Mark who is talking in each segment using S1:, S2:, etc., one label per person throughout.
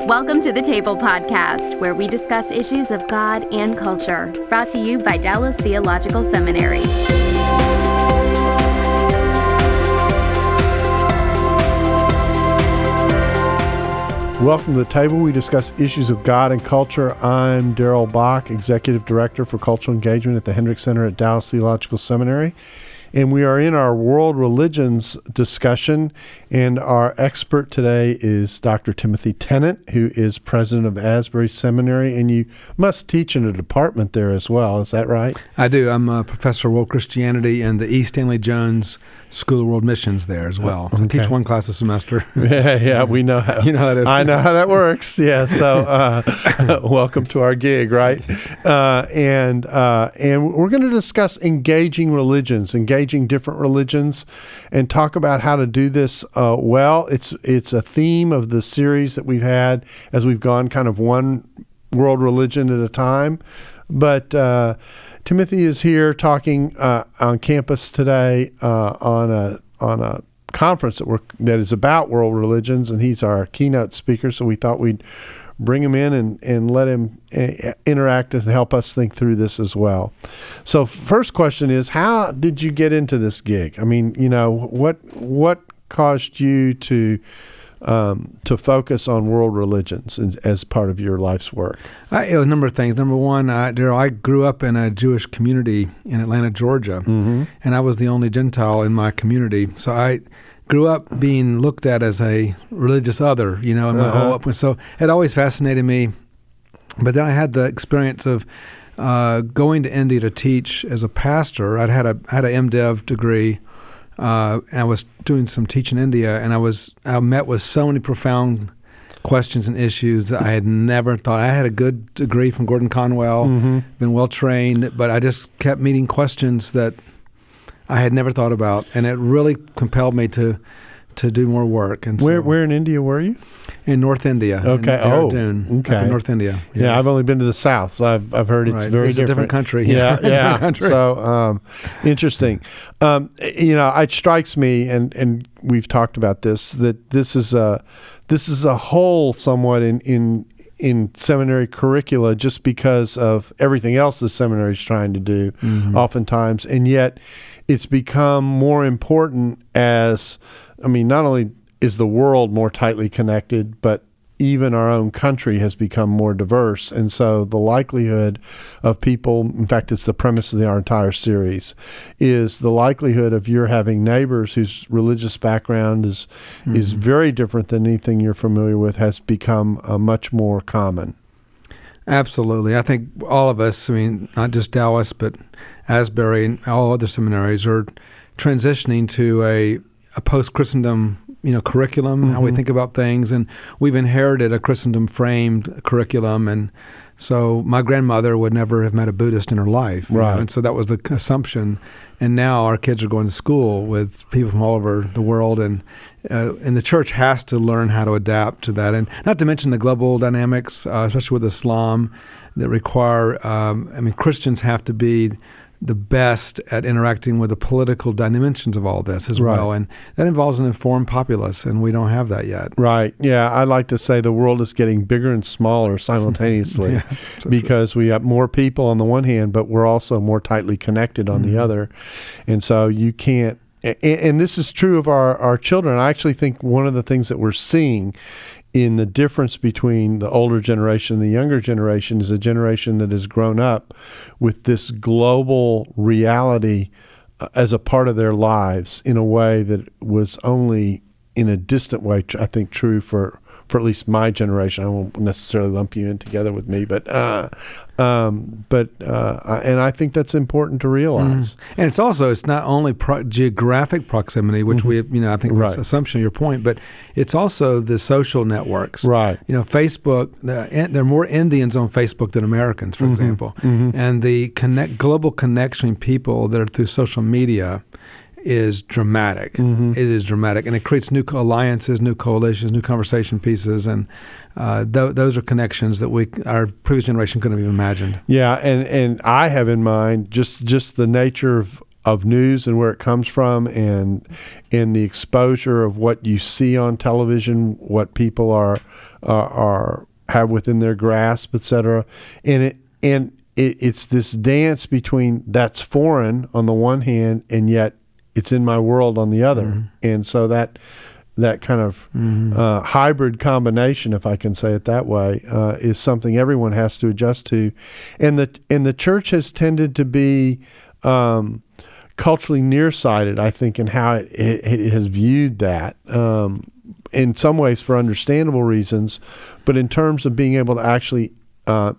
S1: Welcome to the Table Podcast, where we discuss issues of God and culture, brought to you by Dallas Theological Seminary.
S2: Welcome to the Table. We discuss issues of God and culture. I'm Darrell Bock, Executive Director for Cultural Engagement at the Hendrick Center at Dallas Theological Seminary. And we are in our world religions discussion, and our expert today is Dr. Timothy Tennent, who is president of Asbury Seminary, and you must teach in a department there as well. Is that right?
S3: I do. I'm a professor of world Christianity in the E. Stanley Jones School of World Missions there as well.
S2: Okay.
S3: I teach one class a semester.
S2: Yeah, we know how.
S3: You know how that is.
S2: I know how that works. Yeah, so welcome to our gig, right? And we're going to discuss engaging religions, engaging different religions, and talk about how to do this well. It's a theme of the series that we've had as we've gone kind of one world religion at a time. But Timothy is here talking on campus today on a conference that is about world religions, and he's our keynote speaker. So we thought we'd bring him in and let him interact and help us think through this as well. So first question is, how did you get into this gig? I mean, you know, what caused you to focus on world religions as part of your life's work?
S3: It was a number of things. Number one, Darrell, I grew up in a Jewish community in Atlanta, Georgia, and I was the only Gentile in my community. So I grew up being looked at as a religious other, you know, in my whole upbringing. So it always fascinated me. But then I had the experience of going to India to teach as a pastor. I had an MDiv degree, and I was doing some teaching in India, and I met with so many profound questions and issues that I had never thought. I had a good degree from Gordon Conwell, been well trained, but I just kept meeting questions that I had never thought about, and it really compelled me to do more work. And so,
S2: where in India were you?
S3: In North India.
S2: Okay.
S3: Up in North India. Yes.
S2: Yeah, I've only been to the South, so I've heard it's very
S3: it's
S2: different.
S3: a different country.
S2: Yeah.
S3: Different country.
S2: So interesting. You know, it strikes me, and we've talked about this, that this is a hole somewhat in seminary curricula just because of everything else the seminary is trying to do oftentimes. And yet it's become more important not only is the world more tightly connected, but even our own country has become more diverse. And so the likelihood of people, in fact, it's the premise of our entire series, is the likelihood of your having neighbors whose religious background is very different than anything you're familiar with has become much more common.
S3: Absolutely. I think all of us, not just Dallas, but Asbury and all other seminaries are transitioning to a post-Christendom curriculum, how we think about things, and we've inherited a Christendom-framed curriculum, and so my grandmother would never have met a Buddhist in her life,
S2: right?
S3: And so that was the assumption, and now our kids are going to school with people from all over the world, and the church has to learn how to adapt to that, and not to mention the global dynamics, especially with Islam, that require, Christians have to be the best at interacting with the political dimensions of all this as well. And that involves an informed populace, and we don't have that yet. Right.
S2: Yeah, I like to say the world is getting bigger and smaller simultaneously because we have more people on the one hand, but we're also more tightly connected on the other. And so you can't, and this is true of our children. I actually think one of the things that we're seeing in the difference between the older generation and the younger generation is a generation that has grown up with this global reality as a part of their lives in a way that was only in a distant way, I think, true for at least my generation. I won't necessarily lump you in together with me, but and I think that's important to realize.
S3: And it's not only geographic proximity, which we, I think was an assumption of your point, but it's also the social networks.
S2: Right.
S3: Facebook, there are more Indians on Facebook than Americans, for example. And the global connection between people that are through social media is dramatic. It is dramatic, and it creates new alliances, new coalitions, new conversation pieces, and those are connections that our previous generation couldn't have even imagined.
S2: Yeah, and I have in mind just the nature news and where it comes from, and the exposure of what you see on television, what people are have within their grasp, etc. And it's this dance between that's foreign on the one hand, and yet it's in my world on the other. Mm-hmm. And so that kind of hybrid combination, if I can say it that way, is something everyone has to adjust to. And the church has tended to be culturally nearsighted, I think, in how it has viewed that. In some ways for understandable reasons, but in terms of being able to actually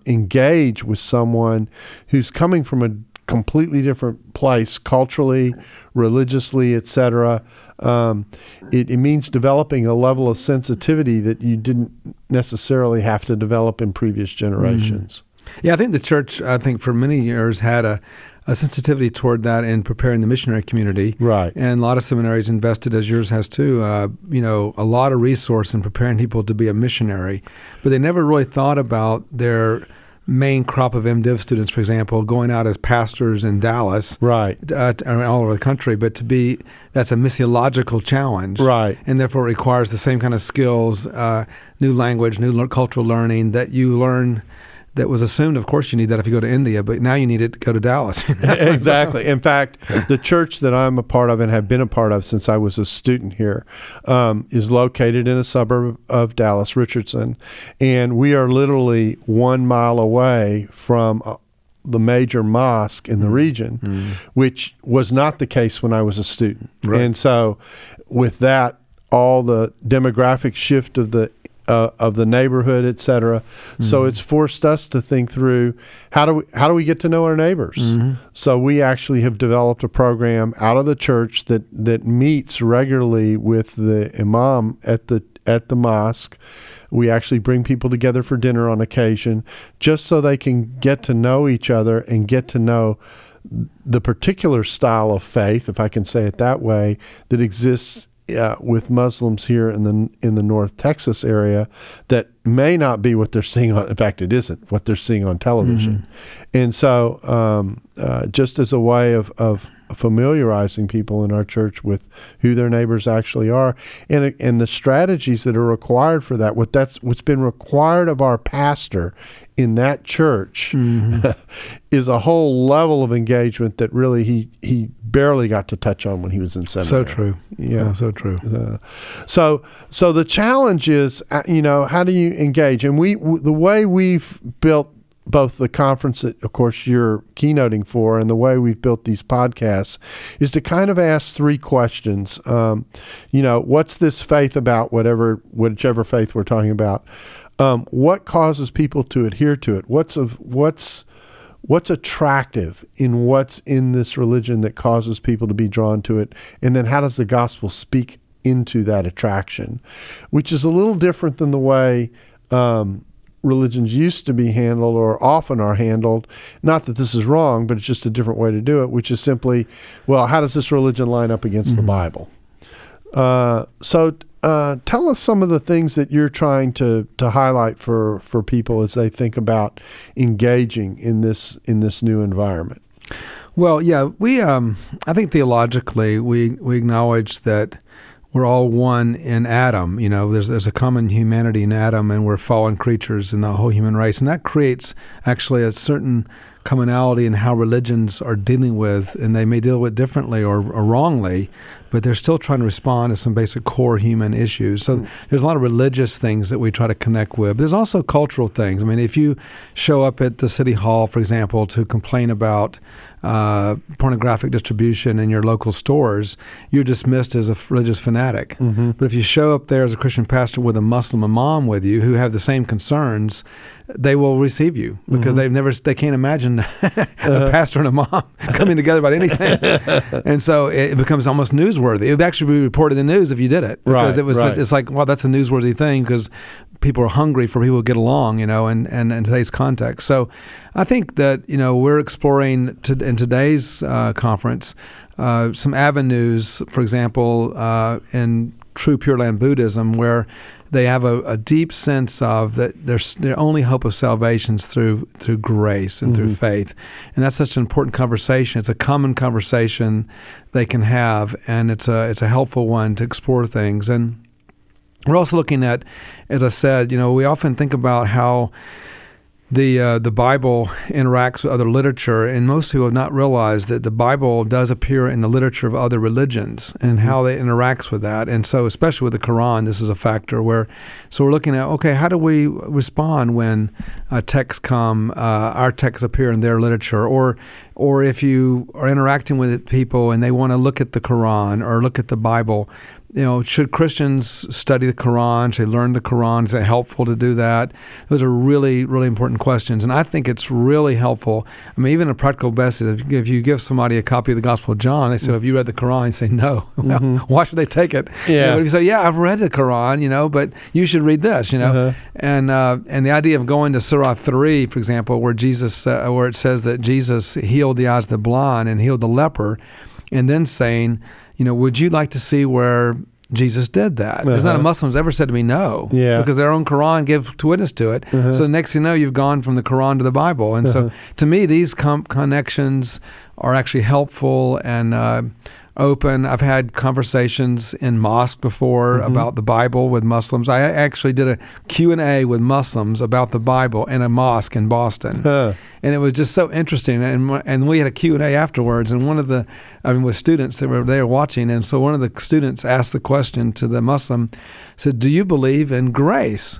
S2: engage with someone who's coming from a completely different place, culturally, religiously, etc., it means developing a level of sensitivity that you didn't necessarily have to develop in previous generations.
S3: Yeah, I think the church, for many years had a sensitivity toward that in preparing the missionary community.
S2: Right.
S3: And a lot of seminaries invested, as yours has too, a lot of resource in preparing people to be a missionary. But they never really thought about their main crop of MDiv students, for example, going out as pastors in Dallas.
S2: Right.
S3: All over the country. But that's a missiological challenge.
S2: Right.
S3: And therefore it requires the same kind of skills, new language, new cultural learning that you learn. That was assumed, of course, you need that if you go to India, but now you need it to go to Dallas.
S2: Exactly. In fact, the church that I'm a part of and have been a part of since I was a student here is located in a suburb of Dallas, Richardson, and we are literally 1 mile away from the major mosque in the region, which was not the case when I was a student.
S3: Right.
S2: And so with that, all the demographic shift of the neighborhood, et cetera. So it's forced us to think through how do we get to know our neighbors. So we actually have developed a program out of the church that meets regularly with the imam at the mosque. We actually bring people together for dinner on occasion, just so they can get to know each other and get to know the particular style of faith, if I can say it that way, that exists with Muslims here in the North Texas area that may not be what they're seeing on. In fact, it isn't what they're seeing on television. And so, just as a way of familiarizing people in our church with who their neighbors actually are, and the strategies that are required for that. What's been required of our pastor in that church is a whole level of engagement that really he barely got to touch on when he was in seminary.
S3: So true. Yeah, so true.
S2: So the challenge is, how do you engage? And the way we've built both the conference that, of course, you're keynoting for and the way we've built these podcasts is to kind of ask three questions. What's this faith about, whichever faith we're talking about? What causes people to adhere to it? What's attractive in what's in this religion that causes people to be drawn to it? And then how does the gospel speak into that attraction? Which is a little different than the way religions used to be handled or often are handled. Not that this is wrong, but it's just a different way to do it, which is simply, well, how does this religion line up against the Bible? So tell us some of the things that you're trying to highlight for people as they think about engaging in this new environment.
S3: Well, yeah, I think theologically we acknowledge that we're all one in Adam. There's a common humanity in Adam, and we're fallen creatures in the whole human race, and that creates actually a certain commonality in how religions are dealing with, and they may deal with differently or wrongly, but they're still trying to respond to some basic core human issues. So there's a lot of religious things that we try to connect with. But there's also cultural things. I mean, if you show up at the city hall, for example, to complain about pornographic distribution in your local stores, you're dismissed as a religious fanatic. But if you show up there as a Christian pastor with a Muslim imam with you who have the same concerns, they will receive you because they can't imagine a pastor and a imam coming together about anything. And so it becomes almost newsworthy. It would actually be reported in the news if you did it, because it's like, well, that's a newsworthy thing because people are hungry for people to get along, in today's context. So I think that, we're exploring in today's conference some avenues, for example, in true Pure Land Buddhism, where they have a deep sense of that their only hope of salvation is through grace and through faith. And that's such an important conversation. It's a common conversation they can have, and it's a helpful one to explore things. And we're also looking at, as I said, we often think about how the Bible interacts with other literature, and most people have not realized that the Bible does appear in the literature of other religions and how they interacts with that. And so, especially with the Quran, this is a factor so we're looking at, okay, how do we respond when texts come, our texts appear in their literature, or if you are interacting with people and they want to look at the Quran or look at the Bible, should Christians study the Quran? Should they learn the Quran? Is it helpful to do that? Those are really, really important questions. And I think it's really helpful. I mean, even a practical basis, if you give somebody a copy of the Gospel of John, they say, have you read the Quran? You say, no. Well, why should they take it?
S2: Yeah.
S3: But if you say, yeah, I've read the Quran, but you should read this, And the idea of going to Surah 3, for example, where it says that Jesus healed the eyes of the blind and healed the leper, and then saying, would you like to see where Jesus did that? There's not a Muslim who's ever said to me no, because their own Quran gives witness to it. So the next thing you know, you've gone from the Quran to the Bible. And so to me, these connections are actually helpful and open. I've had conversations in mosque before about the Bible with Muslims. I actually did a Q&A with Muslims about the Bible in a mosque in Boston. And it was just so interesting. And we had a Q&A afterwards, and with students that were there watching. And so one of the students asked the question to the Muslim, said, do you believe in grace?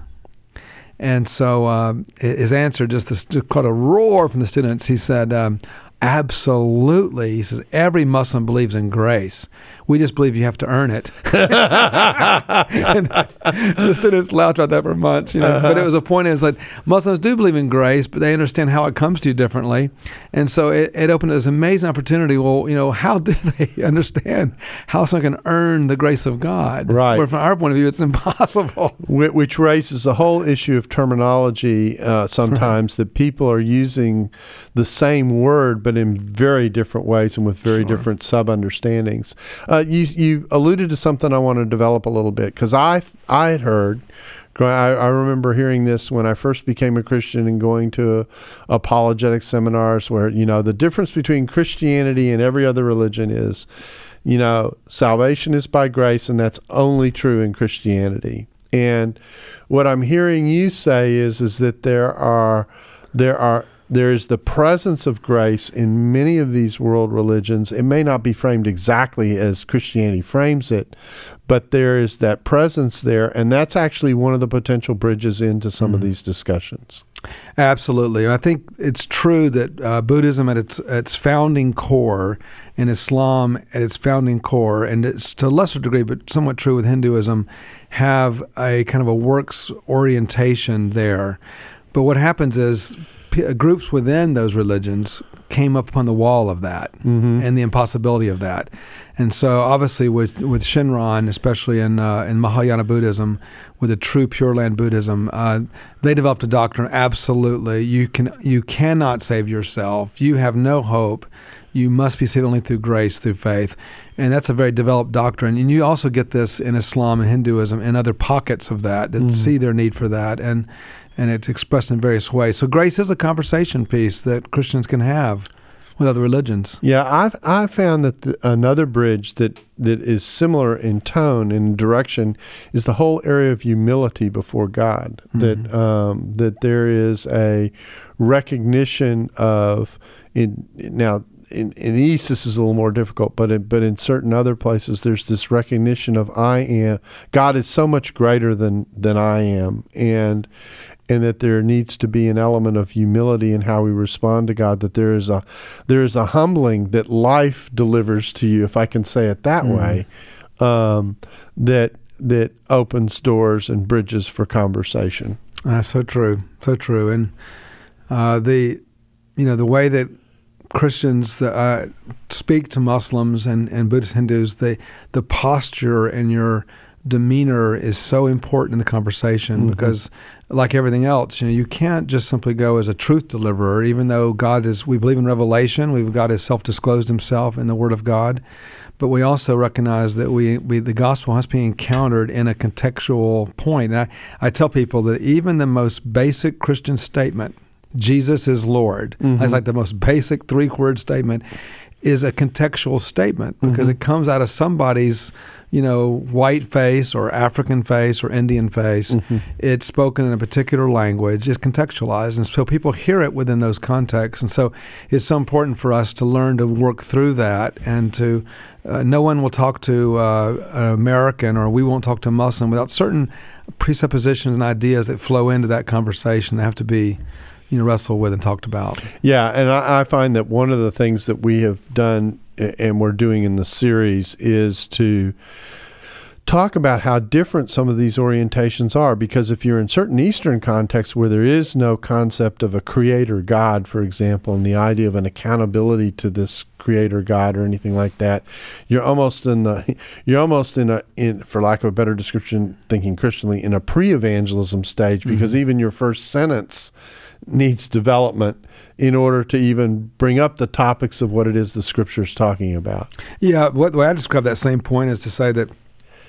S3: And so his answer just caught a roar from the students. He said, absolutely. He says, every Muslim believes in grace. We just believe you have to earn it. And the students laughed about that for months. But it was a point is that Muslims do believe in grace, but they understand how it comes to you differently. And so it opened this amazing opportunity. Well, how do they understand how someone can earn the grace of God?
S2: Right.
S3: Where from our point of view, it's impossible.
S2: Which raises a whole issue of terminology sometimes, that people are using the same word, but in very different ways and with very different sub-understandings. You alluded to something I want to develop a little bit, because I had heard, I remember hearing this when I first became a Christian and going to apologetic seminars where, the difference between Christianity and every other religion is, salvation is by grace, and that's only true in Christianity. And what I'm hearing you say is that there is the presence of grace in many of these world religions. It may not be framed exactly as Christianity frames it, but there is that presence there, and that's actually one of the potential bridges into some of these discussions.
S3: Absolutely. I think it's true that Buddhism at its founding core and Islam at its founding core, and it's to a lesser degree, but somewhat true with Hinduism, have a kind of a works orientation there. But what happens is groups within those religions came up upon the wall of that and the impossibility of that. And so obviously with Shinran, especially in Mahayana Buddhism, with the true Pure Land Buddhism, they developed a doctrine, absolutely, you cannot save yourself. You have no hope. You must be saved only through grace, through faith. And that's a very developed doctrine. And you also get this in Islam and Hinduism and other pockets of that see their need for that. And it's expressed in various ways. So grace is a conversation piece that Christians can have with other religions.
S2: Yeah, I've found that another bridge that is similar in tone and direction is the whole area of humility before God. That there is a recognition of in the East this is a little more difficult, but in certain other places there's this recognition of God is so much greater than I am, and that there needs to be an element of humility in how we respond to God, that there is a humbling that life delivers to you, if I can say it that way, that opens doors and bridges for conversation.
S3: So true. And the way that Christians speak to Muslims and Buddhist Hindus, the posture and your demeanor is so important in the conversation, because like everything else, you can't just simply go as a truth deliverer, even though we believe in revelation, God has self-disclosed himself in the Word of God. but we also recognize that the gospel has to be encountered in a contextual point. And I tell people that even the most basic Christian statement, Jesus is Lord, that's like the most basic 3-word statement, is a contextual statement because it comes out of somebody's, white face or African face or Indian face. It's spoken in a particular language. It's contextualized. And so people hear it within those contexts. And so it's so important for us to learn to work through that and to no one will talk to an American or we won't talk to a Muslim without certain presuppositions and ideas that flow into that conversation that have to be wrestled with and talked about.
S2: Yeah, and I find that one of the things that we have done and we're doing in the series is to talk about how different some of these orientations are, because if you're in certain Eastern contexts where there is no concept of a creator God, for example, and the idea of an accountability to this creator God or anything like that, you're almost in for lack of a better description, thinking Christianly, in a pre-evangelism stage, because even your first sentence needs development in order to even bring up the topics of what it is the Scripture is talking about.
S3: Yeah, the way I describe that same point is to say that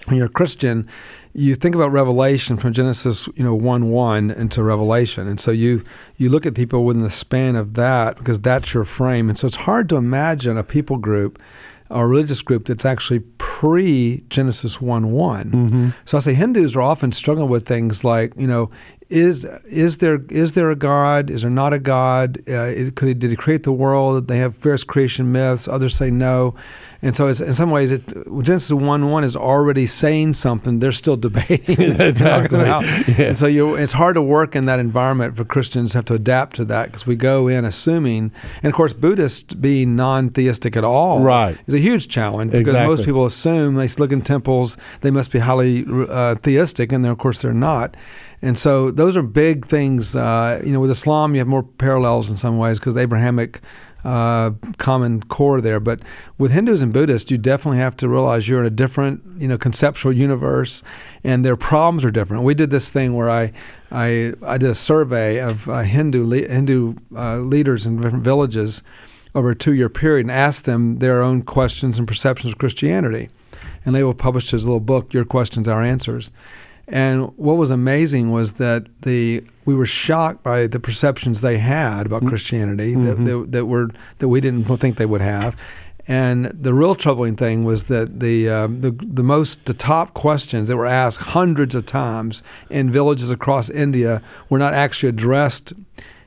S3: when you're a Christian, you think about Revelation from Genesis 1:1 into Revelation. And so you look at people within the span of that because that's your frame. And so it's hard to imagine a people group or a religious group that's actually pre-Genesis 1:1. So I say Hindus are often struggling with things like, is there a God? Is there not a God? Did he create the world? They have various creation myths. Others say no. And so it's, in some ways, Genesis 1:1 is already saying something. They're still debating.
S2: Exactly.
S3: Yeah. And so it's hard to work in that environment for Christians to have to adapt to that because we go in assuming, and of course, Buddhists being non-theistic at all is a huge challenge because most people assume they look in temples, they must be highly theistic, and of course they're not. And so those are big things. With Islam, you have more parallels in some ways because the Abrahamic common core there. But with Hindus and Buddhists, you definitely have to realize you're in a different, conceptual universe, and their problems are different. We did this thing where I did a survey of Hindu leaders in different villages over a 2-year period and asked them their own questions and perceptions of Christianity. And they will publish this little book, Your Questions, Our Answers. And what was amazing was that we were shocked by the perceptions they had about Christianity that we didn't think they would have. And the real troubling thing was that the top questions that were asked hundreds of times in villages across India were not actually addressed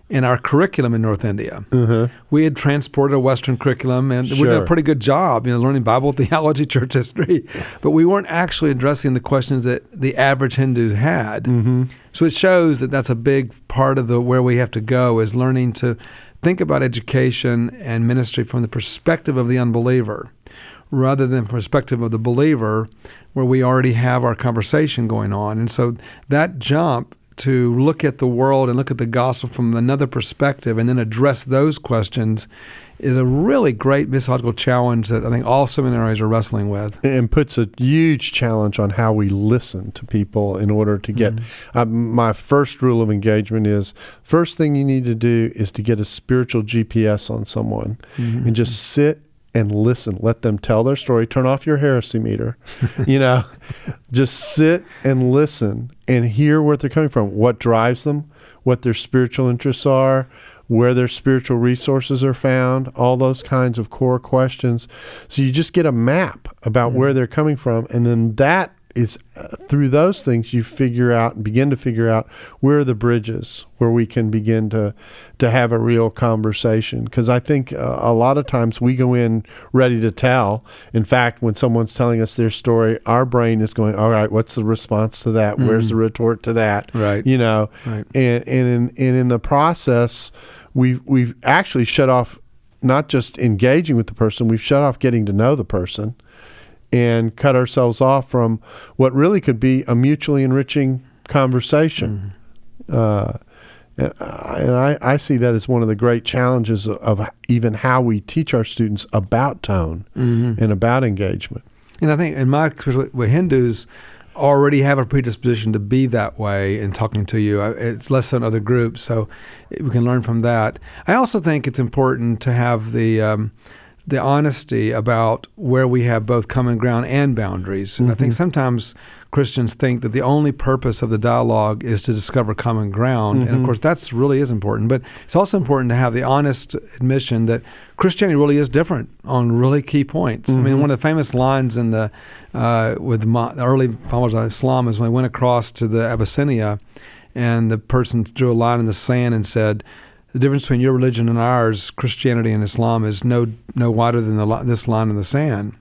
S3: in our curriculum in North India. We had transported a Western curriculum, and we did a pretty good job, learning Bible, theology, church history, but we weren't actually addressing the questions that the average Hindu had. So it shows that that's a big part of where we have to go is learning to think about education and ministry from the perspective of the unbeliever rather than from the perspective of the believer where we already have our conversation going on. And so that jump to look at the world and look at the gospel from another perspective and then address those questions is a really great missiological challenge that I think all seminaries are wrestling with.
S2: And puts a huge challenge on how we listen to people in order to get... my first rule of engagement is, first thing you need to do is to get a spiritual GPS on someone and just sit and listen. Let them tell their story. Turn off your heresy meter. Just sit and listen and hear where they're coming from, what drives them, what their spiritual interests are, where their spiritual resources are found, all those kinds of core questions. So you just get a map about where they're coming from, and then that is through those things you begin to figure out where are the bridges where we can begin to have a real conversation. Because I think a lot of times we go in ready to tell. In fact, when someone's telling us their story, our brain is going, all right, what's the response to that? Where's the retort to that?
S3: Right.
S2: Right. And in the process, we've actually shut off not just engaging with the person, we've shut off getting to know the person and cut ourselves off from what really could be a mutually enriching conversation. And I see that as one of the great challenges of even how we teach our students about tone and about engagement.
S3: And I think in my experience with Hindus already have a predisposition to be that way in talking to you. It's less than other groups, so we can learn from that. I also think it's important to have the the honesty about where we have both common ground and boundaries. And I think sometimes Christians think that the only purpose of the dialogue is to discover common ground. And of course, that's really is important. But it's also important to have the honest admission that Christianity really is different on really key points. I mean, one of the famous lines in the with the early followers of Islam is when they went across to the Abyssinia, and the person drew a line in the sand and said, the difference between your religion and ours, Christianity and Islam, is no wider than this line in the sand.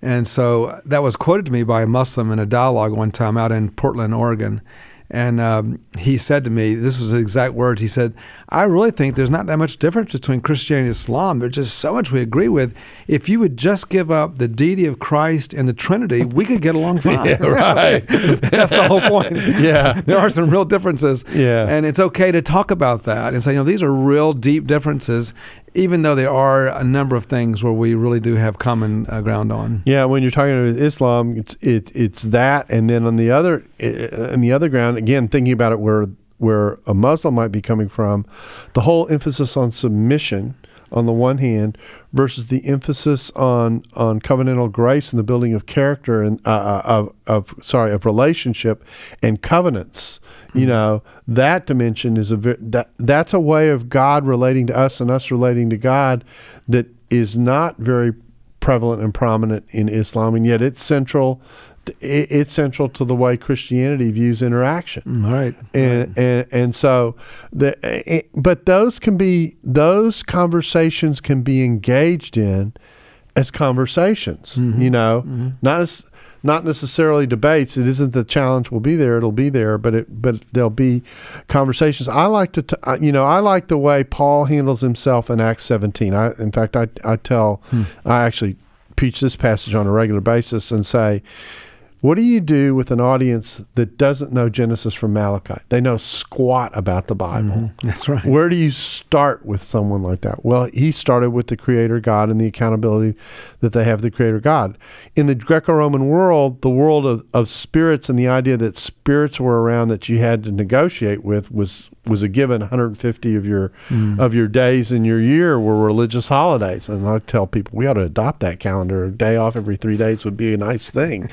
S3: And so that was quoted to me by a Muslim in a dialogue one time out in Portland, Oregon. And he said to me, this was the exact words, he said, I really think there's not that much difference between Christianity and Islam. There's just so much we agree with. If you would just give up the deity of Christ and the Trinity, we could get along fine.
S2: Yeah, right.
S3: That's the whole point.
S2: Yeah.
S3: There are some real differences.
S2: Yeah.
S3: And it's okay to talk about that and say, these are real deep differences, even though there are a number of things where we really do have common ground on.
S2: Yeah, when you're talking about Islam, it's that, and then on the other ground, again, thinking about it where a Muslim might be coming from, the whole emphasis on submission on the one hand versus the emphasis on covenantal grace and the building of character and of relationship and covenants. That dimension is that's a way of God relating to us and us relating to God that is not very prevalent and prominent in Islam, and yet it's central. It's central to the way Christianity views interaction.
S3: Right.
S2: And so, but those conversations can be engaged in as conversations. Not necessarily debates. It isn't the challenge will be there. It'll be there, but there'll be conversations. I like I like the way Paul handles himself in Acts 17. I actually preach this passage on a regular basis and say, what do you do with an audience that doesn't know Genesis from Malachi? They know squat about the Bible.
S3: That's right.
S2: Where do you start with someone like that? Well, he started with the Creator God and the accountability that they have the Creator God. In the Greco-Roman world, the world of spirits and the idea that spirits were around that you had to negotiate with was a given. 150 of your days in your year were religious holidays. And I tell people we ought to adopt that calendar. A day off every 3 days would be a nice thing,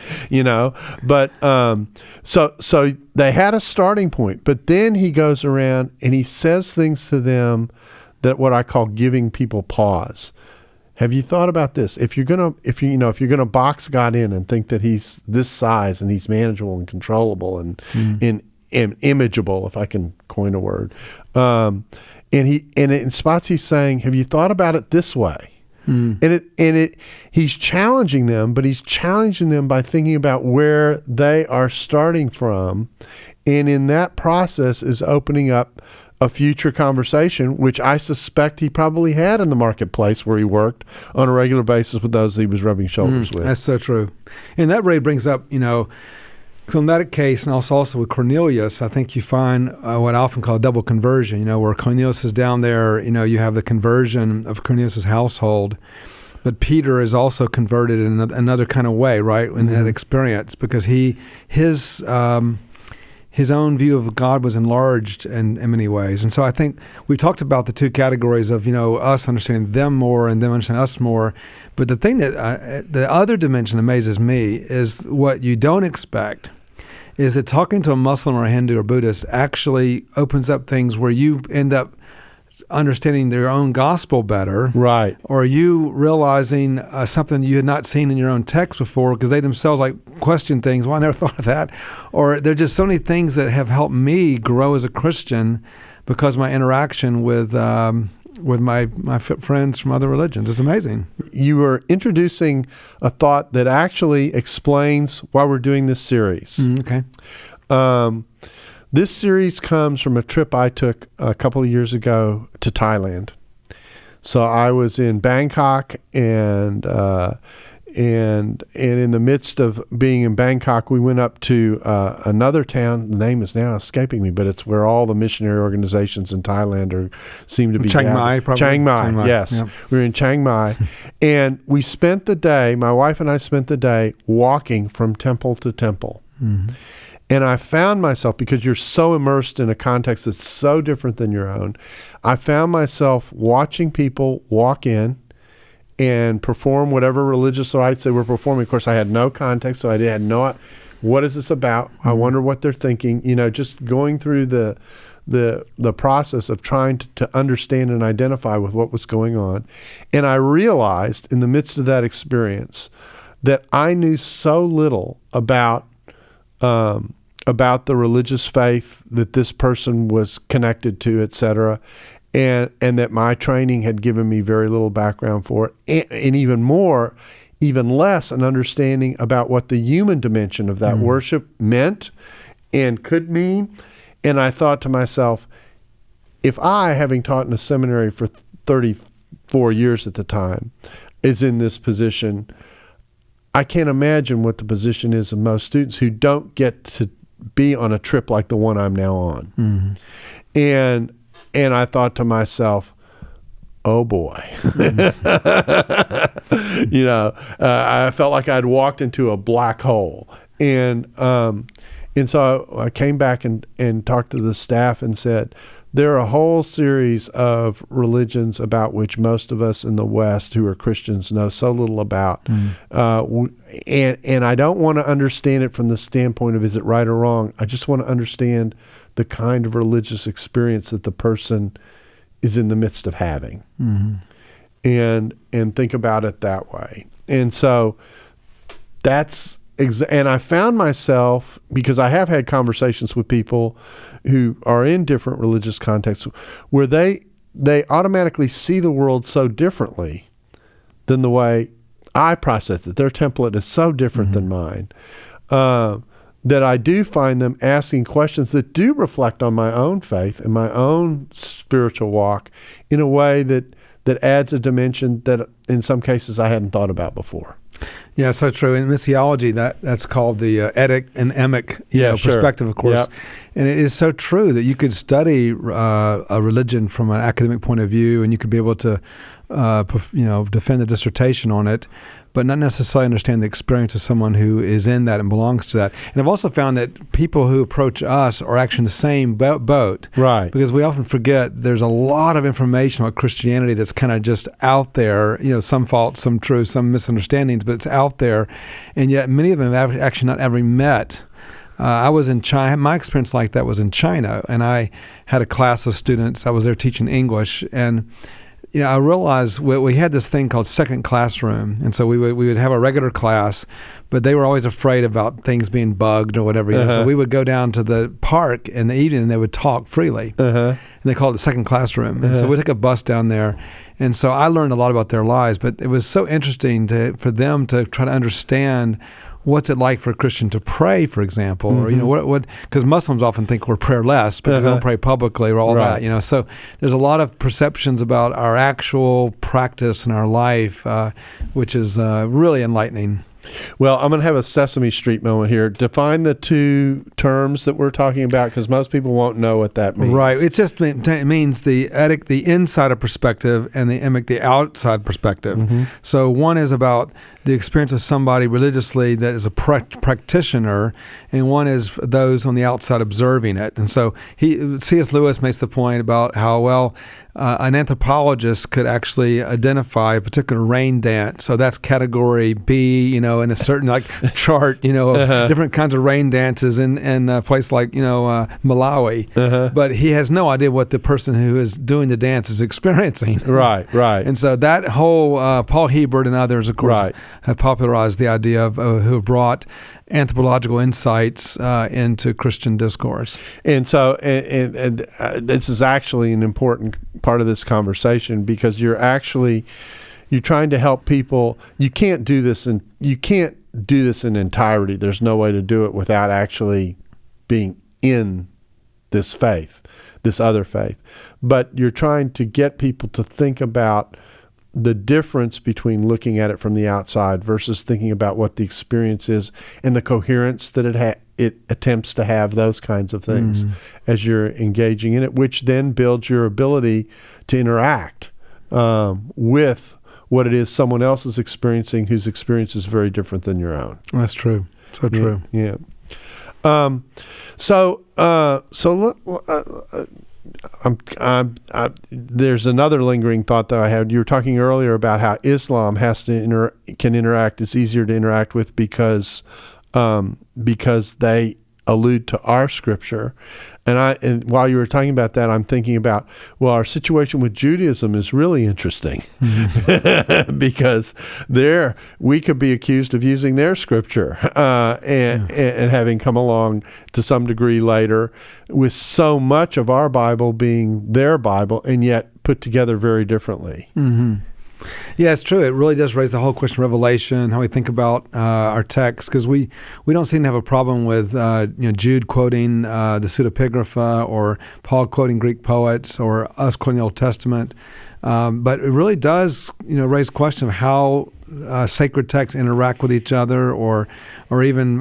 S2: But so they had a starting point. But then he goes around and he says things to them that what I call giving people pause. Have you thought about this? If you're gonna box God in and think that he's this size and he's manageable and controllable and imageable, if I can coin a word, and in spots he's saying, have you thought about it this way? He's challenging them, but he's challenging them by thinking about where they are starting from, and in that process is opening up a future conversation, which I suspect he probably had in the marketplace where he worked on a regular basis with those he was rubbing shoulders with.
S3: That's so true. And that really brings up, from that case, and also with Cornelius, I think you find what I often call a double conversion, where Cornelius is down there, you have the conversion of Cornelius' household, but Peter is also converted in another kind of way, right, in that experience, because his own view of God was enlarged in many ways. And so I think we talked about the two categories of, us understanding them more and them understanding us more. But the thing that the other dimension amazes me is what you don't expect is that talking to a Muslim or a Hindu or Buddhist actually opens up things where you end up understanding their own gospel better.
S2: Right.
S3: Or you realizing something you had not seen in your own text before because they themselves question things. Well, I never thought of that. Or there are just so many things that have helped me grow as a Christian because of my interaction with my friends from other religions. It's amazing.
S2: You were introducing a thought that actually explains why we're doing this series.
S3: Okay.
S2: This series comes from a trip I took a couple of years ago to Thailand. So I was in Bangkok, and in the midst of being in Bangkok, we went up to another town. The name is now escaping me, but it's where all the missionary organizations in Thailand seem to be.
S3: Chiang Mai, probably.
S2: Chiang Mai, yes. Yep. We were in Chiang Mai, and we spent the day. My wife and I spent the day walking from temple to temple. Mm-hmm. And I found myself, because you're so immersed in a context that's so different than your own, I found myself watching people walk in and perform whatever religious rites they were performing. Of course, I had no context, so I had no, what is this about? I wonder what they're thinking. Just going through the process of trying to understand and identify with what was going on. And I realized in the midst of that experience that I knew so little about the religious faith that this person was connected to, et cetera, and that my training had given me very little background for it, and even less an understanding about what the human dimension of that worship meant and could mean. And I thought to myself, if I, having taught in a seminary for 34 years at the time, is in this position, I can't imagine what the position is of most students who don't get to be on a trip like the one I'm now on. Mm-hmm. And I thought to myself, oh boy. I felt like I'd walked into a black hole. And so I came back and talked to the staff and said, there are a whole series of religions about which most of us in the West who are Christians know so little about. And I don't want to understand it from the standpoint of is it right or wrong. I just want to understand the kind of religious experience that the person is in the midst of having. Mm-hmm. And think about it that way. And so and I found myself, because I have had conversations with people who are in different religious contexts, where they automatically see the world so differently than the way I process it. Their template is so different than mine, that I do find them asking questions that do reflect on my own faith and my own spiritual walk in a way that adds a dimension that in some cases I hadn't thought about before.
S3: Yeah, so true. In missiology, that's called the etic and emic perspective, of course. Yep. And it is so true that you could study a religion from an academic point of view, and you could be able to, defend a dissertation on it, but not necessarily understand the experience of someone who is in that and belongs to that. And I've also found that people who approach us are actually in the same boat.
S2: Right.
S3: Because we often forget there's a lot of information about Christianity that's kind of just out there, some false, some true, some misunderstandings, but it's out there. And yet many of them have actually not ever met. I was in China. My experience like that was in China, and I had a class of students. I was there teaching English, and I realized we had this thing called second classroom, and so we would have a regular class, but they were always afraid about things being bugged or whatever. So we would go down to the park in the evening, and they would talk freely, and they called it the second classroom. And so we took a bus down there, and so I learned a lot about their lives. But it was so interesting for them to try to understand what's it like for a Christian to pray, for example, or what? Because Muslims often think we're prayerless, but we don't pray publicly or all that. So there's a lot of perceptions about our actual practice in our life, which is really enlightening.
S2: Well, I'm going to have a Sesame Street moment here. Define the two terms that we're talking about, because most people won't know what that means.
S3: Right. It just means the etic, the inside perspective, and the emic, the outside perspective. Mm-hmm. So one is about the experience of somebody religiously that is a practitioner, and one is those on the outside observing it. And so C.S. Lewis makes the point about how, an anthropologist could actually identify a particular rain dance. So that's category B, in a certain chart, of different kinds of rain dances in a place like, Malawi. But he has no idea what the person who is doing the dance is experiencing.
S2: Right.
S3: And so that whole, Paul Hebert and others, of course, have popularized the idea of who have brought anthropological insights into Christian discourse.
S2: And so and this is actually an important part of this conversation, because you're trying to help people. You can't do this in entirety. There's no way to do it without actually being in this faith, this other faith. But you're trying to get people to think about the difference between looking at it from the outside versus thinking about what the experience is and the coherence that it attempts to have, those kinds of things as you're engaging in it, which then builds your ability to interact with what it is someone else is experiencing, whose experience is very different than your own.
S3: That's true. So true.
S2: Yeah. there's another lingering thought that I had. You were talking earlier about how Islam can interact. It's easier to interact with because they allude to our scripture. And while you were talking about that, I'm thinking about, well, our situation with Judaism is really interesting because we could be accused of using their scripture and having come along to some degree later with so much of our Bible being their Bible and yet put together very differently.
S3: Mm-hmm. Yeah, it's true. It really does raise the whole question of revelation, how we think about our text, because we don't seem to have a problem with Jude quoting the pseudepigrapha or Paul quoting Greek poets or us quoting the Old Testament, but it really does raise the question of how sacred texts interact with each other, or even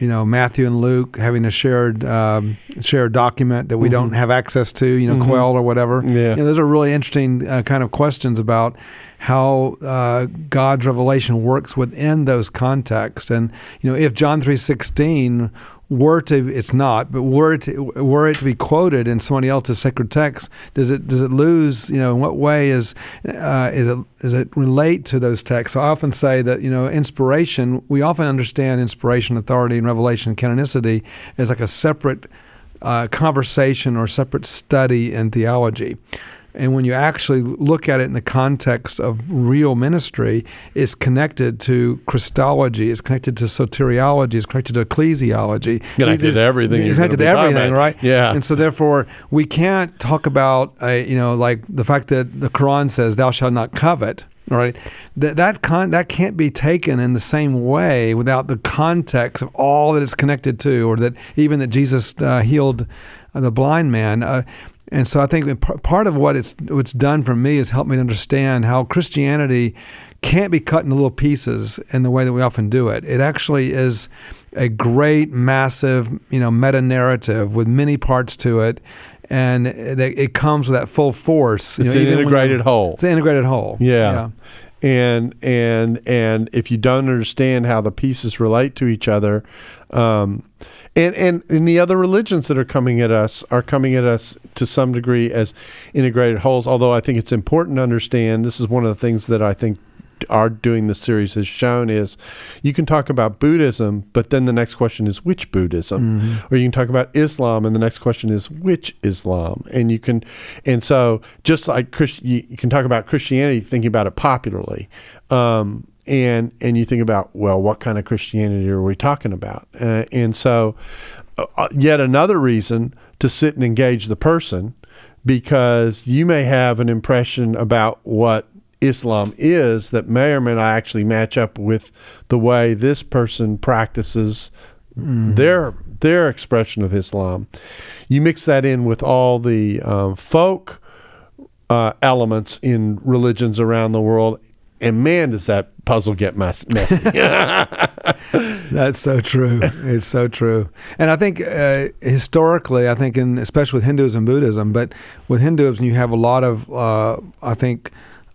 S3: Matthew and Luke having a shared document that we don't have access to, Quell or whatever.
S2: Yeah.
S3: Those are really interesting kind of questions about how God's revelation works within those contexts. And if John 3:16 were it to be quoted in somebody else's sacred text, does it lose? In what way does it relate to those texts? So I often say that inspiration. We often understand inspiration, authority, and revelation, canonicity as like a separate conversation or separate study in theology. And when you actually look at it in the context of real ministry, it's connected to Christology, it's connected to soteriology, it's connected to ecclesiology.
S2: Connected to everything.
S3: It's connected to everything, right?
S2: Yeah.
S3: And so therefore, we can't talk about, like the fact that the Quran says, "Thou shalt not covet." All right, that can't be taken in the same way without the context of all that it's connected to, or that even that Jesus healed the blind man. And so I think part of what's done for me is helped me to understand how Christianity can't be cut into little pieces in the way that we often do it. It actually is a great, massive, meta-narrative with many parts to it, and it comes with that full force.
S2: It's an integrated whole.
S3: It's an integrated whole.
S2: Yeah. And if you don't understand how the pieces relate to each other, and the other religions that are coming at us to some degree as integrated wholes. Although I think it's important to understand, this is one of the things that I think our doing this series has shown, is you can talk about Buddhism, but then the next question is which Buddhism, or you can talk about Islam, and the next question is which Islam, and so just like you can talk about Christianity, thinking about it popularly, and you think about, well, what kind of Christianity are we talking about, and so yet another reason to sit and engage the person, because you may have an impression about what Islam is that may or may not actually match up with the way this person practices their expression of Islam. You mix that in with all the folk elements in religions around the world, and man, does that puzzle get messy.
S3: That's so true. It's so true. And I think historically, especially with Hinduism and Buddhism, but with Hinduism, you have a lot of,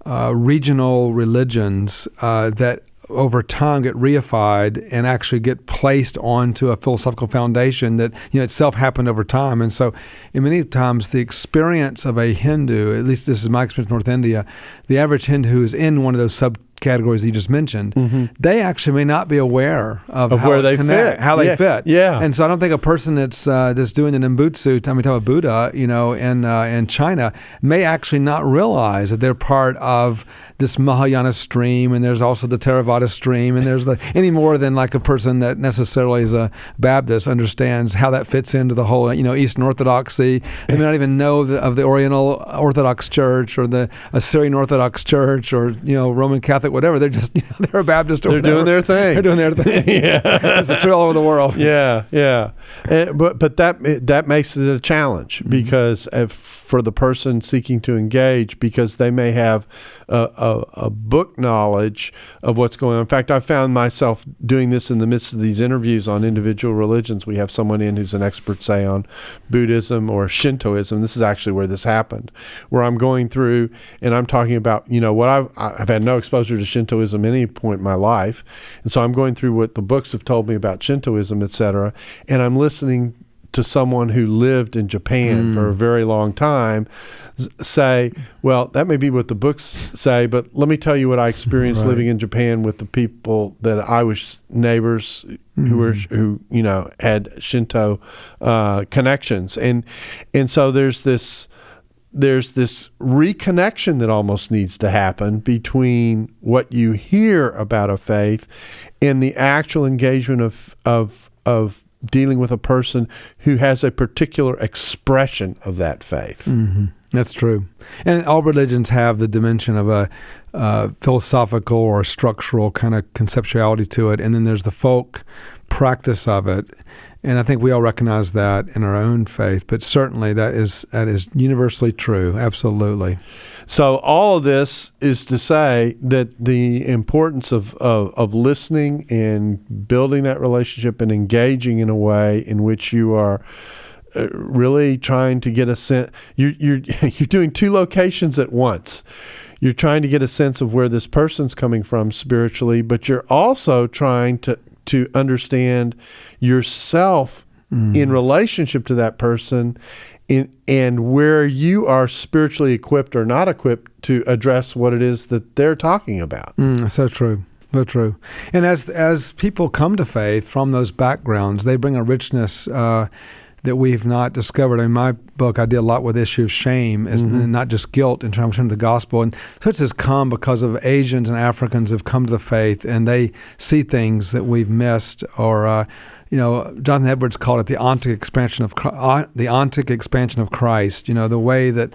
S3: regional religions that over time get reified and actually get placed onto a philosophical foundation that itself happened over time. And so many times the experience of a Hindu, at least this is my experience in North India, the average Hindu who is in one of those subcategories that you just mentioned, they actually may not be aware of how
S2: where they fit.
S3: How they fit.
S2: Yeah.
S3: And so I don't think a person that's doing the Nembutsu, talking about Buddha, in China, may actually not realize that they're part of this Mahayana stream, and there's also the Theravada stream, and there's any more than like a person that necessarily is a Baptist understands how that fits into the whole, Eastern Orthodoxy. They may not even know of the Oriental Orthodox Church or the Assyrian Orthodox Church or Roman Catholic, whatever. They're just they're a Baptist. Or
S2: they're doing their thing.
S3: They're doing their thing.
S2: Yeah,
S3: it's true all over the world.
S2: Yeah. But that makes it a challenge because for the person seeking to engage, because they may have a book knowledge of what's going on. In fact, I found myself doing this in the midst of these interviews on individual religions. We have someone in who's an expert, say, on Buddhism or Shintoism. This is actually where this happened, where I'm going through and I'm talking about, what I've had no exposure to Shintoism at any point in my life. And so I'm going through what the books have told me about Shintoism, et cetera, and I'm listening to someone who lived in Japan for a very long time say, well, that may be what the books say, but let me tell you what I experienced living in Japan with the people that I was neighbors who had Shinto connections, and so there's this reconnection that almost needs to happen between what you hear about a faith and the actual engagement of dealing with a person who has a particular expression of that faith.
S3: Mm-hmm. That's true. And all religions have the dimension of a philosophical or structural kind of conceptuality to it, and then there's the folk practice of it. And I think we all recognize that in our own faith, but certainly that is universally true, absolutely.
S2: So all of this is to say that the importance of listening and building that relationship and engaging in a way in which you are really trying to get a sense. You're doing two locations at once. You're trying to get a sense of where this person's coming from spiritually, but you're also trying to understand yourself in relationship to that person and where you are spiritually equipped or not equipped to address what it is that they're talking about.
S3: So true. So true. And as people come to faith from those backgrounds, they bring a richness that we've not discovered. In my book, I deal a lot with the issue of shame, and not just guilt in terms of the gospel. And such has come because of Asians and Africans who've come to the faith, and they see things that we've missed. Or, Jonathan Edwards called it the ontic expansion of Christ. The way that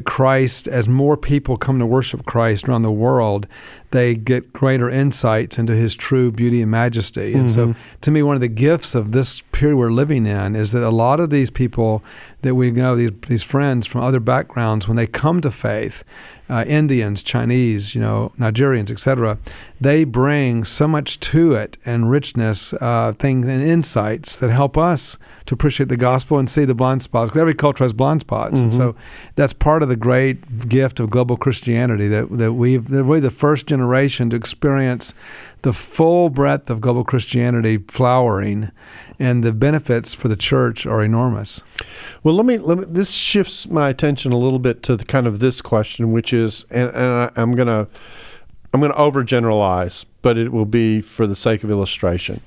S3: Christ, as more people come to worship Christ around the world, they get greater insights into his true beauty and majesty. And so, to me, one of the gifts of this period we're living in is that a lot of these people that we know, these friends from other backgrounds, when they come to faith, Indians, Chinese, Nigerians, etc., they bring so much to it and richness, things and insights that help us to appreciate the gospel and see the blind spots. Because every culture has blind spots, and so that's part of the great gift of global Christianity that we're really the first generation to experience the full breadth of global Christianity flowering, and the benefits for the church are enormous.
S2: Well, let me. This shifts my attention a little bit to the kind of this question, which is, and I'm gonna overgeneralize, but it will be for the sake of illustration.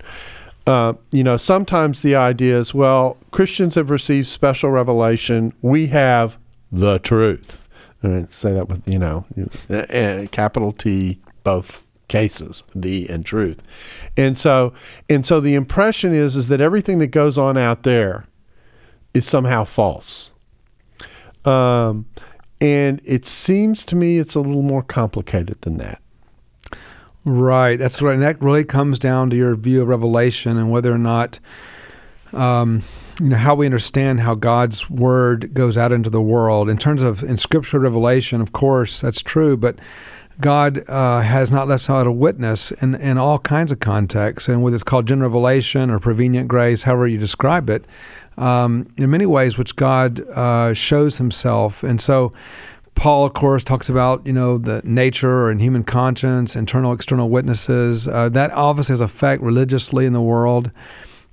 S2: Sometimes the idea is, well, Christians have received special revelation. We have the truth. And say that with capital T, both cases, the and truth. And so the impression is that everything that goes on out there is somehow false. And it seems to me it's a little more complicated than that.
S3: Right, that's right. And that really comes down to your view of Revelation and whether or not, how we understand how God's word goes out into the world. In terms of in Scripture revelation, of course, that's true, but God has not left out a witness in all kinds of contexts, and whether it's called general revelation or prevenient grace, however you describe it, in many ways which God shows himself. And so Paul, of course, talks about, the nature and human conscience, internal, external witnesses. That obviously has effect religiously in the world.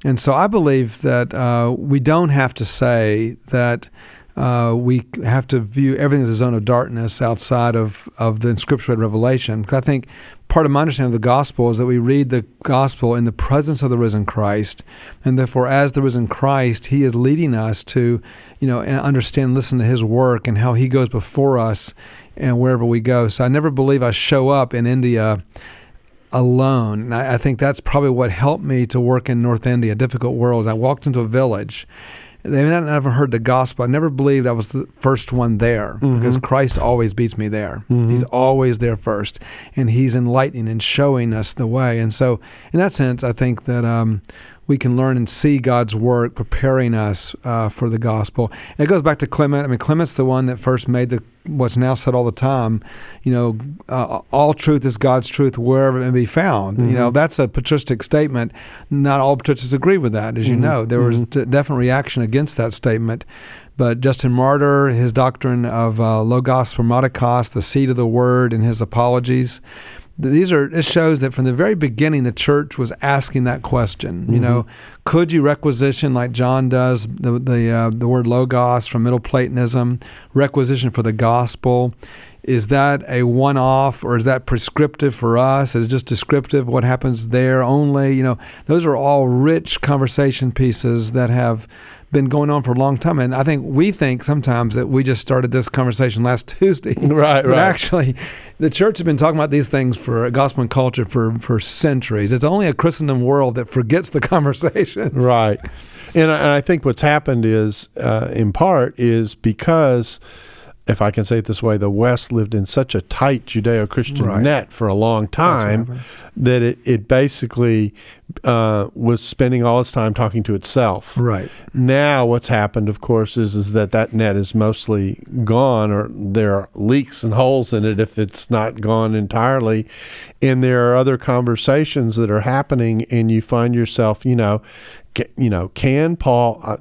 S3: And so I believe that we don't have to say that we have to view everything as a zone of darkness outside of the Scripture and Revelation. Because I think part of my understanding of the gospel is that we read the gospel in the presence of the risen Christ, and therefore as the risen Christ, he is leading us to, understand, listen to his work and how he goes before us and wherever we go. So I never believe I show up in India alone. And I think that's probably what helped me to work in North India, difficult world. I walked into a village. They may not have never heard the gospel. I never believed I was the first one there because Christ always beats me there. He's always there first, and he's enlightening and showing us the way. And so in that sense, I think that we can learn and see God's work preparing us for the gospel. And it goes back to Clement. I mean, Clement's the one that first made what's now said all the time, all truth is God's truth wherever it may be found. That's a patristic statement. Not all patristics agree with that, as you know. There was a definite reaction against that statement. But Justin Martyr, his doctrine of Logos Spermatikos, the seed of the word, in his apologies, it shows that from the very beginning, the church was asking that question. You know, could you requisition, like John does, the word logos from Middle Platonism, requisition for the gospel? Is that a one-off, or is that prescriptive for us? Is it just descriptive of what happens there only? You know, those are all rich conversation pieces that have been going on for a long time. And I think we think sometimes that we just started this conversation last Tuesday.
S2: Right.
S3: But actually, the church has been talking about these things for gospel and culture for centuries. It's only a Christendom world that forgets the conversations.
S2: Right. And I think what's happened is, in part, is because, if I can say it this way, the West lived in such a tight Judeo-Christian net for a long time that it basically was spending all its time talking to itself.
S3: Right.
S2: Now what's happened, of course, is that net is mostly gone, or there are leaks and holes in it if it's not gone entirely. And there are other conversations that are happening, and you find yourself, can Paul,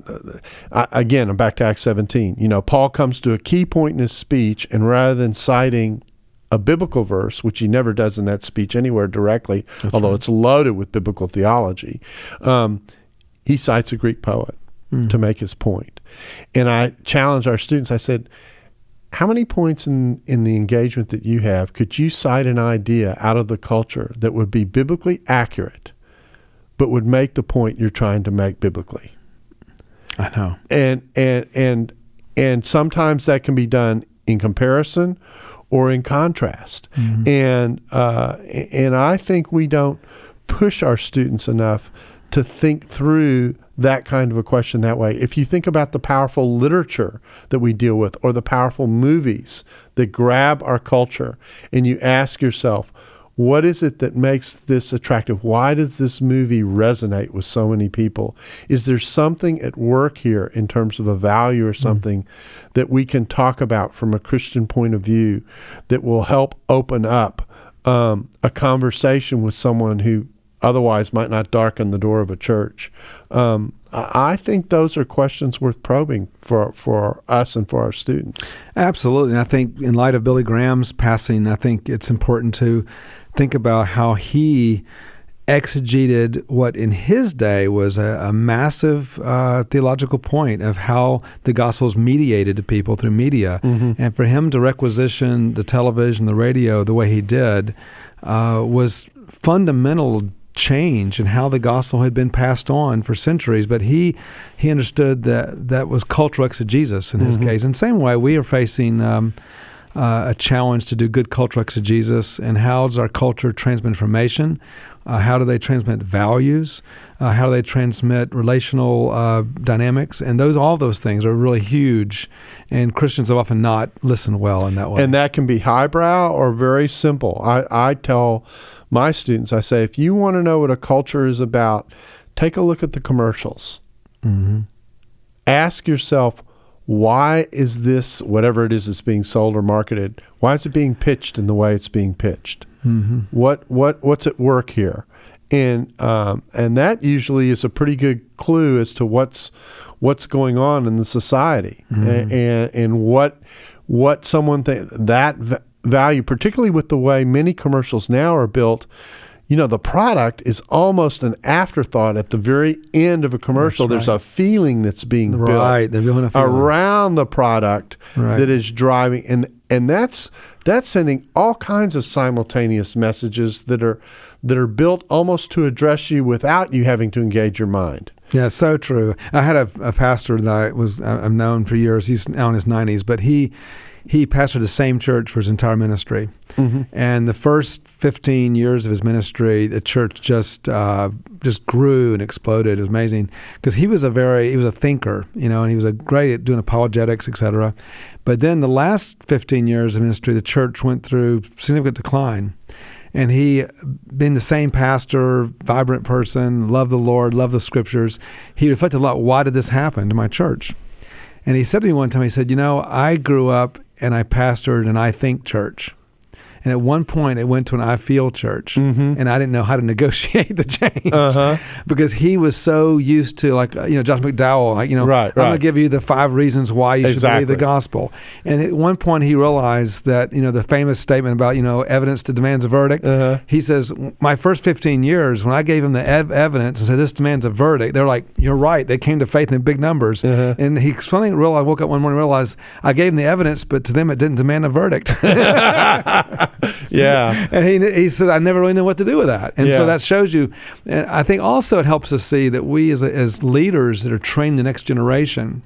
S2: again, I'm back to Acts 17, Paul comes to a key point in his speech, and rather than citing a biblical verse, which he never does in that speech anywhere directly, although it's loaded with biblical theology, he cites a Greek poet to make his point. And I challenged our students, I said, how many points in the engagement that you have could you cite an idea out of the culture that would be biblically accurate, but would make the point you're trying to make biblically?
S3: I know.
S2: And sometimes that can be done in comparison or in contrast. And I think we don't push our students enough to think through that kind of a question that way. If you think about the powerful literature that we deal with, or the powerful movies that grab our culture, and you ask yourself, what is it that makes this attractive? Why does this movie resonate with so many people? Is there something at work here in terms of a value or something that we can talk about from a Christian point of view that will help open up a conversation with someone who otherwise might not darken the door of a church? I think those are questions worth probing for us and for our students.
S3: Absolutely. And I think in light of Billy Graham's passing, I think it's important to think about how he exegeted what in his day was a massive theological point of how the gospel is mediated to people through media. And for him to requisition the television, the radio, the way he did was fundamental change in how the gospel had been passed on for centuries. But he understood that was cultural exegesis in his case. In the same way, we are facing a challenge to do good cultural exegesis. And how does our culture transmit information? How do they transmit values? How do they transmit relational dynamics? And all those things are really huge. And Christians have often not listened well in that way.
S2: And that can be highbrow or very simple. I tell my students, I say, if you want to know what a culture is about, take a look at the commercials. Ask yourself, why is this, whatever it is that's being sold or marketed, why is it being pitched in the way it's being pitched? What's at work here? And that usually is a pretty good clue as to what's going on in the society, and what someone that value, particularly with the way many commercials now are built. The product is almost an afterthought at the very end of a commercial. There's a feeling that's being built around the product that is driving, and that's sending all kinds of simultaneous messages that are built almost to address you without you having to engage your mind.
S3: Yeah, so true. I had a pastor that I've known for years. He's now in his 90s, but he pastored the same church for his entire ministry. And the first 15 years of his ministry, the church just grew and exploded. It was amazing because he was a thinker, and he was great at doing apologetics, etc. But then the last 15 years of ministry, the church went through significant decline. And he, being the same pastor, vibrant person, loved the Lord, loved the scriptures, he reflected a lot, why did this happen to my church? And he said to me one time, he said, I grew up and I pastored an I think church. And at one point, it went to an I Feel church, and I didn't know how to negotiate the change because he was so used to, like, Josh McDowell, like, I'm going to give you the 5 reasons why you should believe the gospel. And at one point, he realized that, the famous statement about, evidence demands a verdict. He says, my first 15 years, when I gave him the evidence and said, this demands a verdict, they're like, you're right. They came to faith in big numbers. And he finally realized, woke up one morning and realized, I gave him the evidence, but to them, it didn't demand a verdict.
S2: Yeah.
S3: And he said, I never really knew what to do with that. And so that shows you, and I think also it helps us see that we as leaders that are training the next generation,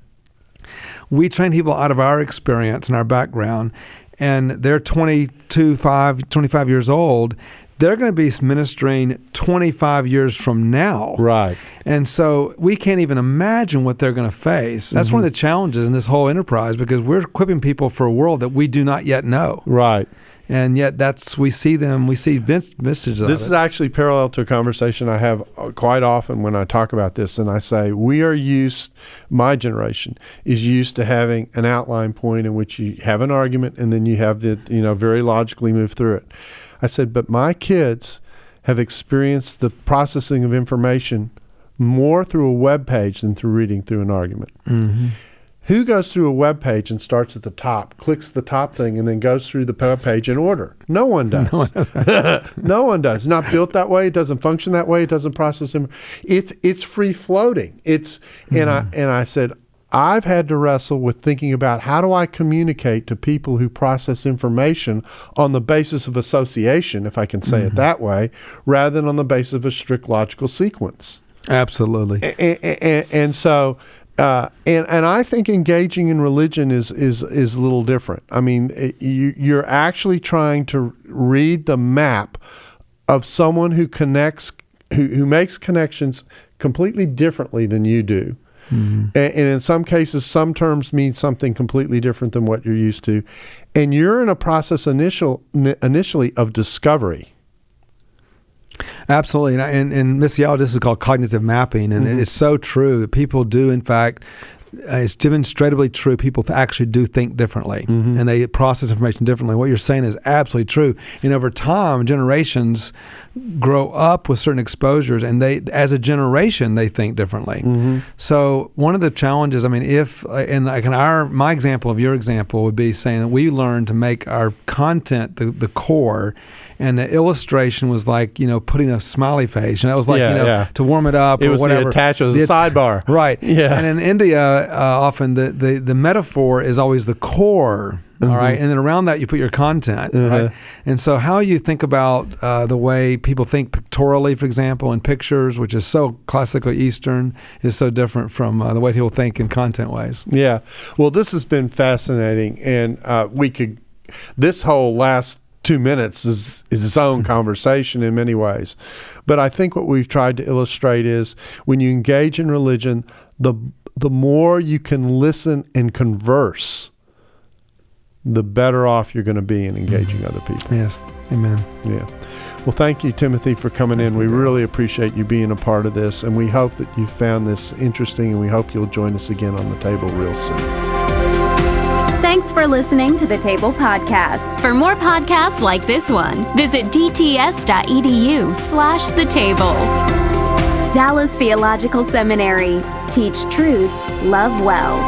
S3: we train people out of our experience and our background, and they're 25 years old. They're going to be ministering 25 years from now.
S2: Right.
S3: And so we can't even imagine what they're going to face. That's one of the challenges in this whole enterprise, because we're equipping people for a world that we do not yet know.
S2: Right.
S3: And yet we see messages of it.
S2: This is actually parallel to a conversation I have quite often when I talk about this, and I say my generation is used to having an outline point in which you have an argument and then you have the, very logically move through it. I said, but my kids have experienced the processing of information more through a web page than through reading through an argument. Who goes through a web page and starts at the top, clicks the top thing, and then goes through the web page in order? No one does. No one does. It's not built that way. It doesn't function that way. It doesn't process them. It's free floating. And I said, I've had to wrestle with thinking about how do I communicate to people who process information on the basis of association, if I can say it that way, rather than on the basis of a strict logical sequence.
S3: Absolutely.
S2: And so, and I think engaging in religion is a little different. I mean, you're actually trying to read the map of someone who connects, who makes connections completely differently than you do. And in some cases, some terms mean something completely different than what you're used to. And you're in a process initially of discovery.
S3: Absolutely. And Miss Yao, this is called cognitive mapping. And it's so true that people do, in fact, it's demonstrably true. People actually do think differently, and they process information differently. What you're saying is absolutely true. And over time, generations grow up with certain exposures, and they, as a generation, they think differently. So one of the challenges, I mean, my example of your example would be saying that we learn to make our content the core. And the illustration was like, putting a smiley face. And that was like, to warm it up or whatever.
S2: It was the sidebar.
S3: Right.
S2: Yeah.
S3: And in India, often the metaphor is always the core. All right. And then around that, you put your content. Right. And so how you think about the way people think pictorially, for example, in pictures, which is so classically Eastern, is so different from the way people think in content ways.
S2: Yeah. Well, this has been fascinating. And this whole last 2 minutes is its own conversation in many ways. But I think what we've tried to illustrate is when you engage in religion, the more you can listen and converse, the better off you're going to be in engaging other people.
S3: Yes. Amen.
S2: Yeah. Well, thank you, Timothy, for coming in. We really appreciate you being a part of this, and we hope that you found this interesting, and we hope you'll join us again on the table real soon.
S1: Thanks for listening to the Table Podcast. For more podcasts like this one, visit dts.edu/the table. Dallas Theological Seminary. Teach truth, love well.